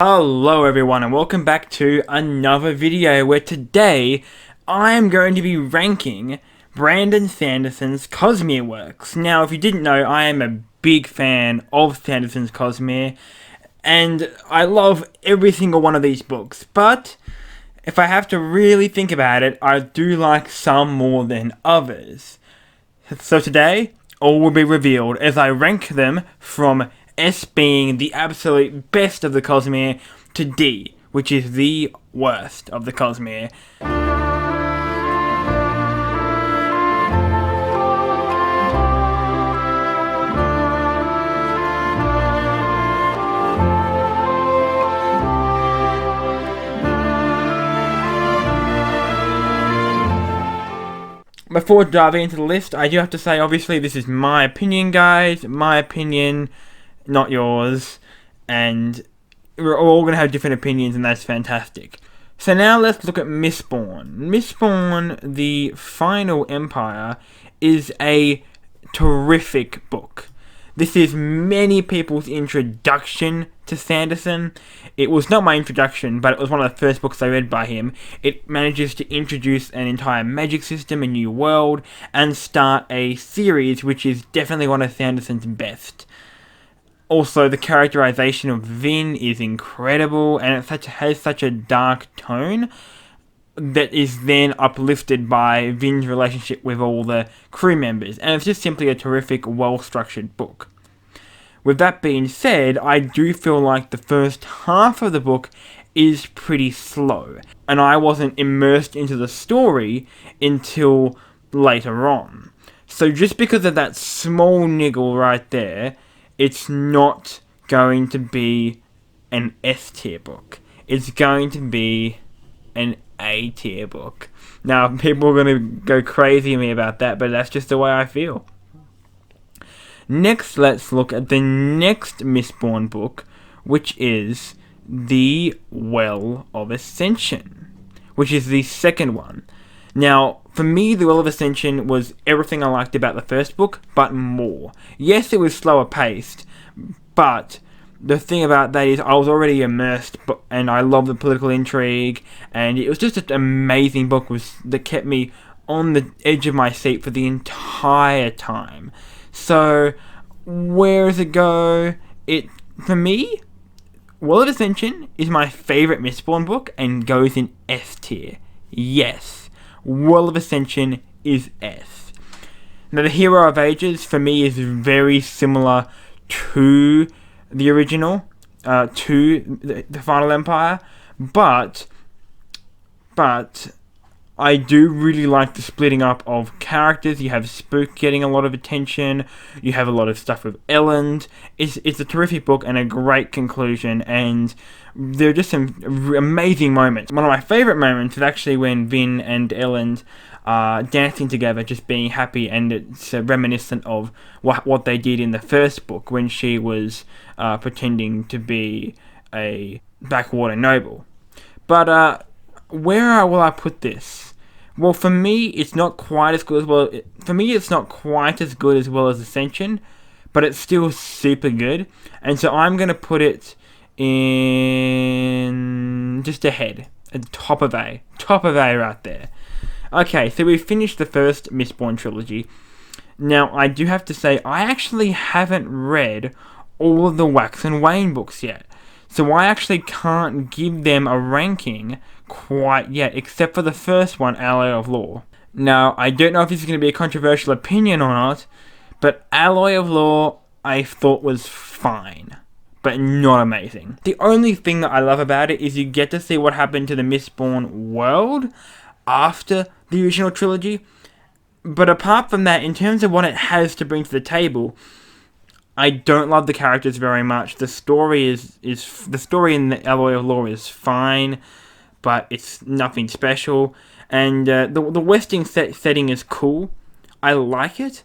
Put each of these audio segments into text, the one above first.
Hello everyone and welcome back to another video where today I am going to be ranking Brandon Sanderson's Cosmere works. Now if you didn't know, I am a big fan of Sanderson'S Cosmere and I love every single one of these books, but if I have to really think about it, I do like some more than others. So today, all will be revealed as I rank them from S being the absolute best of the Cosmere to D, which is the worst of the Cosmere. Before diving into the list, I do have to say, obviously, this is my opinion, guys. My opinion, not yours. And we're all going to have different opinions, and that's fantastic. So now let's look at Mistborn. Mistborn, the Final Empire, is a terrific book. This is many people's introduction to Sanderson. It was not my introduction, but it was one of the first books I read by him. It manages to introduce an entire magic system, a new world, and start a series which is definitely one of Sanderson's best. Also, the characterization of Vin is incredible, and it has such a dark tone that is then uplifted by Vin's relationship with all the crew members, and it's just simply a terrific, well-structured book. With that being said, I do feel like the first half of the book is pretty slow, and I wasn't immersed into the story until later on. So just because of that small niggle right there, it's not going to be an S tier book. It's going to be an A tier book. Now, people are going to go crazy at me about that, but that's just the way I feel. Next, let's look at the next Mistborn book, which is The Well of Ascension, which is the second one. Now, for me, The Well of Ascension was everything I liked about the first book, but more. Yes, it was slower paced, but the thing about that is I was already immersed, and I love the political intrigue, and it was just an amazing book that kept me on the edge of my seat for the entire time. So, where does it go? For me, Well of Ascension is my favourite Mistborn book and goes in S tier. Yes, Well of Ascension is S. Now, The Hero of Ages, for me, is very similar to the original, to the Final Empire, but I do really like the splitting up of characters. You have Spook getting a lot of attention, you have a lot of stuff with Elend. It's a terrific book and a great conclusion, and there are just some amazing moments. One of my favourite moments is actually when Vin and Elend are dancing together, just being happy, and it's reminiscent of what they did in the first book when she was pretending to be a backwater noble. But where will I put this? Well, for me, it's not quite as good as well. For me, it's not quite as good as well as Ascension, but it's still super good. And so I'm going to put it in just ahead, at the top of A right there. Okay, so we've finished the first Mistborn Trilogy. Now, I do have to say, I actually haven't read all of the Wax and Wayne books yet. So I actually can't give them a ranking quite yet, except for the first one, Alloy of Law. Now, I don't know if this is going to be a controversial opinion or not, but Alloy of Law I thought was fine, but not amazing. The only thing that I love about it is you get to see what happened to the Mistborn world after the original trilogy. But apart from that, in terms of what it has to bring to the table, I don't love the characters very much. The story the story in the Alloy of Law is fine, but it's nothing special. And the Westing setting is cool. I like it,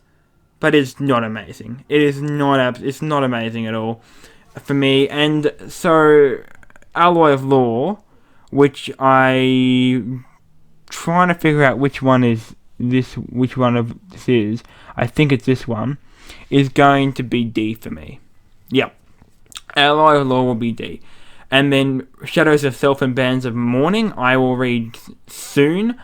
but it's not amazing. It's not amazing at all for me. And so Alloy of Law, which I'm trying to figure out which one of this is. I think it's this one. Is going to be D for me. Yep. Alloy of Law will be D. And then Shadows of Self and Bands of Mourning, I will read soon.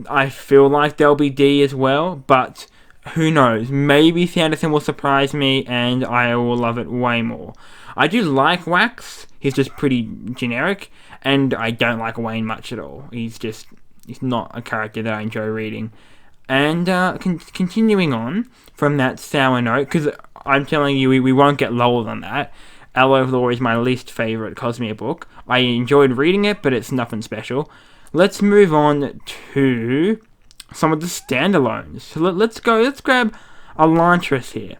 I feel like there'll be D as well, but who knows? Maybe Sanderson will surprise me and I will love it way more. I do like Wax, he's just pretty generic, and I don't like Wayne much at all. He's not a character that I enjoy reading. And continuing on from that sour note, because I'm telling you, we won't get lower than that. Alloy of Law is my least favourite Cosmere book. I enjoyed reading it, but it's nothing special. Let's move on to some of the standalones. So let's grab Elantras here.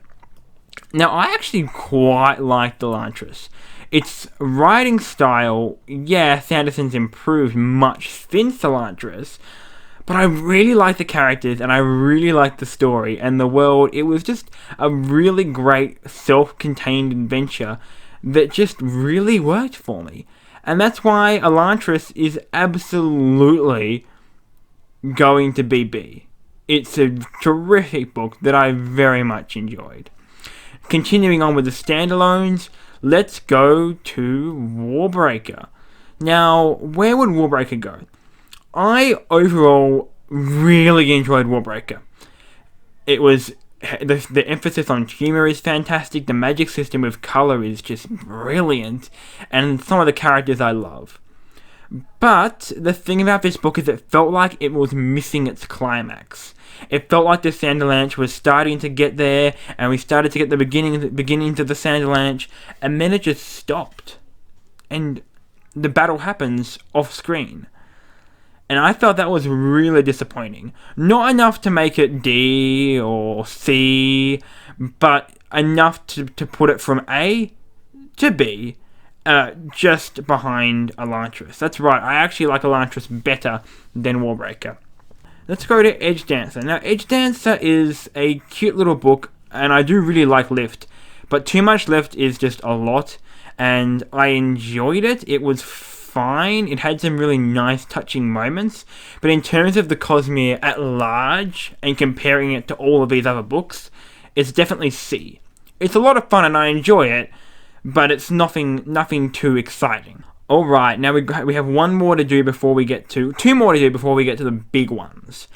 Now, I actually quite like Elantras. Its writing style, yeah, Sanderson's improved much since Elantras, but I really like the characters, and I really like the story, and the world. It was just a really great self-contained adventure that just really worked for me. And that's why Elantras is absolutely going to be B. It's a terrific book that I very much enjoyed. Continuing on with the standalones, let's go to Warbreaker. Now, where would Warbreaker go? I overall really enjoyed Warbreaker. It was the emphasis on humor is fantastic. The magic system with color is just brilliant, and some of the characters I love. But the thing about this book is it felt like it was missing its climax. It felt like the Sanderlanche was starting to get there, and we started to get the beginnings of the Sanderlanche, and then it just stopped. And the battle happens off screen. And I felt that was really disappointing. Not enough to make it D or C, but enough to put it from A to B, just behind Elantras. That's right, I actually like Elantras better than Warbreaker. Let's go to Edge Dancer. Now, Edge Dancer is a cute little book, and I do really like Lift, but too much Lift is just a lot, and I enjoyed it. It was fine. It had some really nice, touching moments, but in terms of the Cosmere at large, and comparing it to all of these other books, it's definitely C. It's a lot of fun, and I enjoy it, but it's nothing too exciting. Alright, now we have one more to do before we get to... two more to do before we get to the big ones.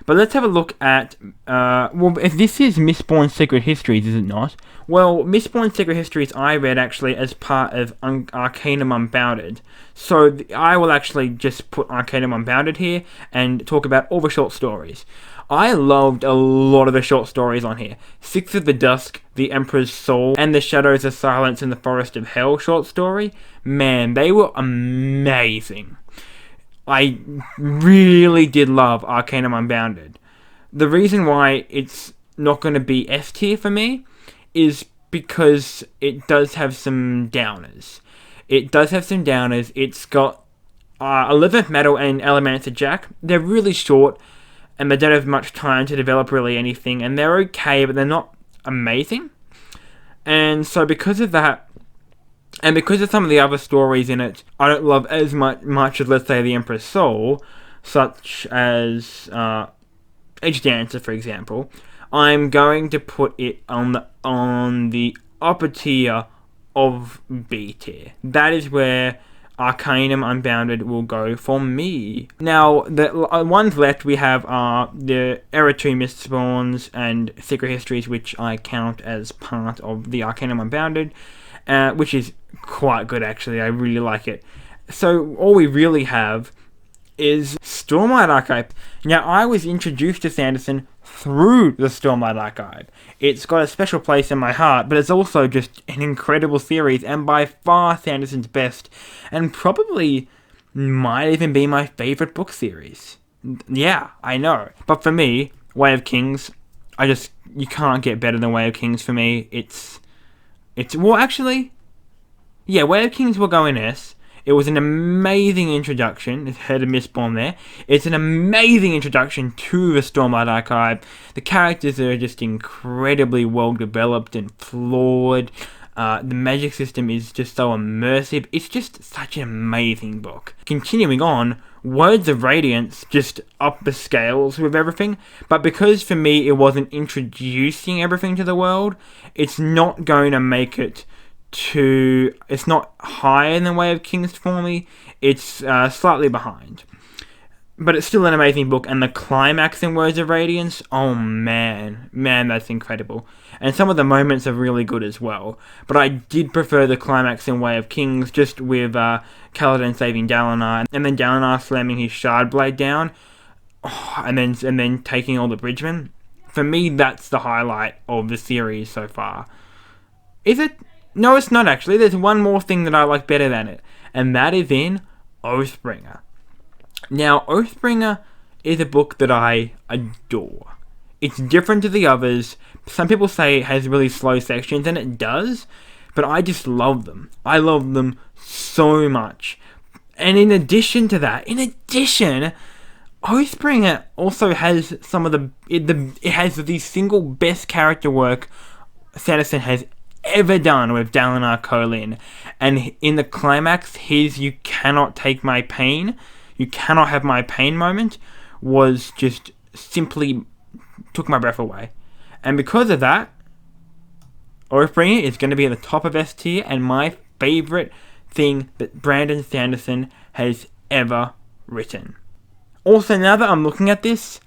But let's have a look at... well, if this is Mistborn Secret Histories, is it not? Well, Mistborn Secret Histories I read actually as part of Arcanum Unbounded. So I will actually just put Arcanum Unbounded here and talk about all the short stories. I loved a lot of the short stories on here. Six of the Dusk, The Emperor's Soul, and The Shadows of Silence in the Forest of Hell short story. Man, they were amazing. I really did love Arcanum Unbounded. The reason why it's not going to be S tier for me is because it does have some downers. It's got 11th Metal and Elantras Jack. They're really short, and they don't have much time to develop really anything, and they're okay, but they're not amazing. And so because of that, and because of some of the other stories in it, I don't love as much as, let's say, The Emperor's Soul, such as Edge Dancer, for example. I'm going to put it on the upper tier of B tier. That is where Arcanum Unbounded will go for me. Now, the ones left we have are the Era 2 Mistborns and Secret Histories, which I count as part of the Arcanum Unbounded, which is quite good actually. I really like it. So all we really have is Stormlight Archive. Now, I was introduced to Sanderson through the Stormlight Archive. It's got a special place in my heart, but it's also just an incredible series, and by far Sanderson's best, and probably might even be my favourite book series. Yeah, I know. But for me, Way of Kings, you can't get better than Way of Kings for me. Well, actually, yeah, Way of Kings will go in S. It was an amazing introduction. It's heard of Mistborn there. It's an amazing introduction to the Stormlight Archive. The characters are just incredibly well developed and flawed. The magic system is just so immersive. It's just such an amazing book. Continuing on, Words of Radiance just up the scales with everything. But because for me it wasn't introducing everything to the world, it's not going to make it it's not higher than Way of Kings for me. It's slightly behind. But it's still an amazing book, and the climax in Words of Radiance, oh man, that's incredible. And some of the moments are really good as well. But I did prefer the climax in Way of Kings, just with Kaladin saving Dalinar, and then Dalinar slamming his shard blade down, and then taking all the Bridgemen. For me, that's the highlight of the series so far. Is it? No, it's not actually. There's one more thing that I like better than it, and that is in Oathbringer. Now, Oathbringer is a book that I adore. It's different to the others. Some people say it has really slow sections, and it does, but I just love them. I love them so much. And in addition to that, Oathbringer also has some of it has the single best character work Sanderson has ever done with Dalinar Kholin. And in the climax, his "you cannot take my pain, you cannot have my pain" moment was just simply took my breath away. And because of that, Oathbringer is going to be at the top of S tier and my favourite thing that Brandon Sanderson has ever written. Also, now that I'm looking at this,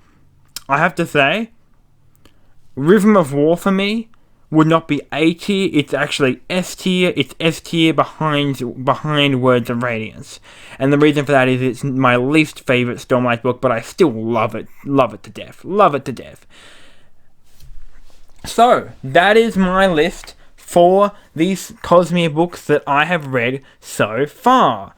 I have to say, Rhythm of War for me would not be A tier, it's actually S tier. It's S tier behind Words of Radiance. And the reason for that is it's my least favourite Stormlight book, but I still love it to death. So, that is my list for these Cosmere books that I have read so far.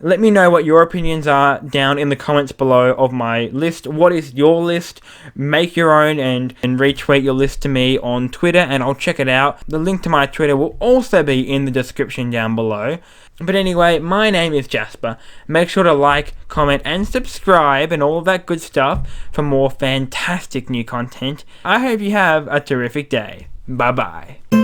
Let me know what your opinions are down in the comments below of my list. What is your list? Make your own and retweet your list to me on Twitter and I'll check it out. The link to my Twitter will also be in the description down below. But anyway, my name is Jasper. Make sure to like, comment and subscribe and all of that good stuff for more fantastic new content. I hope you have a terrific day. Bye bye.